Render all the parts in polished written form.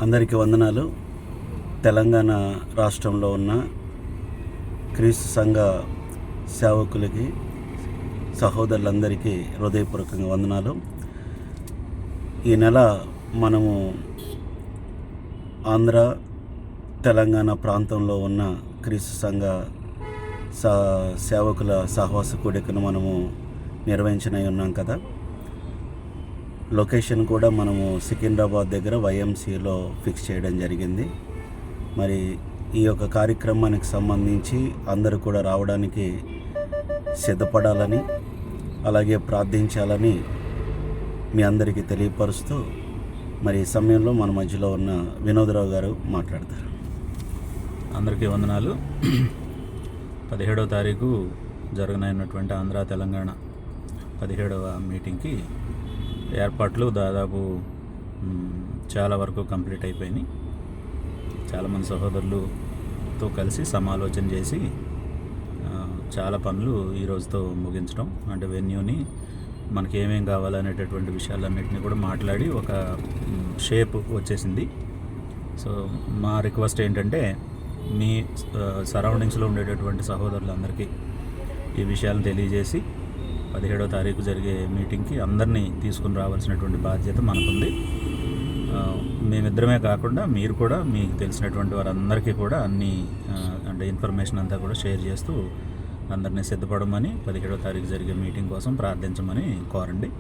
అందరికీ వందనాలు. తెలంగాణ రాష్ట్రంలో ఉన్న క్రీస్తు సంఘ సేవకులకి, సహోదరులందరికీ హృదయపూర్వకంగా వందనాలు. ఈ నెల మనము ఆంధ్ర తెలంగాణ ప్రాంతంలో ఉన్న క్రీస్తు సంఘ సేవకుల సహవాస కూడికను మనము నిర్వహించనై ఉన్నాం కదా. లొకేషన్ కూడా మనము సికింద్రాబాద్ దగ్గర వైఎంసీలో ఫిక్స్ చేయడం జరిగింది. మరి ఈ యొక్క కార్యక్రమానికి సంబంధించి అందరూ కూడా రావడానికి సిద్ధపడాలని, అలాగే ప్రార్థించాలని మీ అందరికీ తెలియపరుస్తూ, మరి ఈ సమయంలో మన మధ్యలో ఉన్న వినోదరావు గారు మాట్లాడతారు. అందరికీ వందనాలు. 17వ తారీఖు జరగనైనటువంటి ఆంధ్ర తెలంగాణ 17వ మీటింగ్కి ఏర్పాట్లు దాదాపు చాలా వరకు కంప్లీట్ అయిపోయినాయి. చాలామంది సహోదరులతో కలిసి సమాలోచన చేసి చాలా పనులు ఈ రోజుతో ముగించడం, అంటే వెన్యూని మనకి ఏమేం కావాలనేటటువంటి విషయాలన్నింటినీ కూడా మాట్లాడి ఒక షేప్ వచ్చేసింది. సో మా రిక్వెస్ట్ ఏంటంటే, మీ సరౌండింగ్స్లో ఉండేటటువంటి సహోదరులందరికీ ఈ విషయాలను తెలియజేసి 17వ తారీఖు జరిగే మీటింగ్కి అందరినీ తీసుకుని రావాల్సినటువంటి బాధ్యత మనకుంది. మేమిద్దరమే కాకుండా మీరు కూడా మీకు తెలిసినటువంటి వారందరికీ కూడా అన్ని అంటే ఇన్ఫర్మేషన్ అంతా కూడా షేర్ చేస్తూ అందరినీ సిద్ధపడమని, 17వ తారీఖు జరిగే మీటింగ్ కోసం ప్రార్థించమని కోరండి.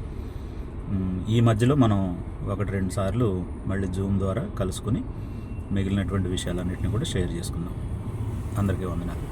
ఈ మధ్యలో మనం 1-2 సార్లు మళ్ళీ జూమ్ ద్వారా కలుసుకుని మిగిలినటువంటి విషయాలన్నింటినీ కూడా షేర్ చేసుకుందాం. అందరికీ వందనాలు.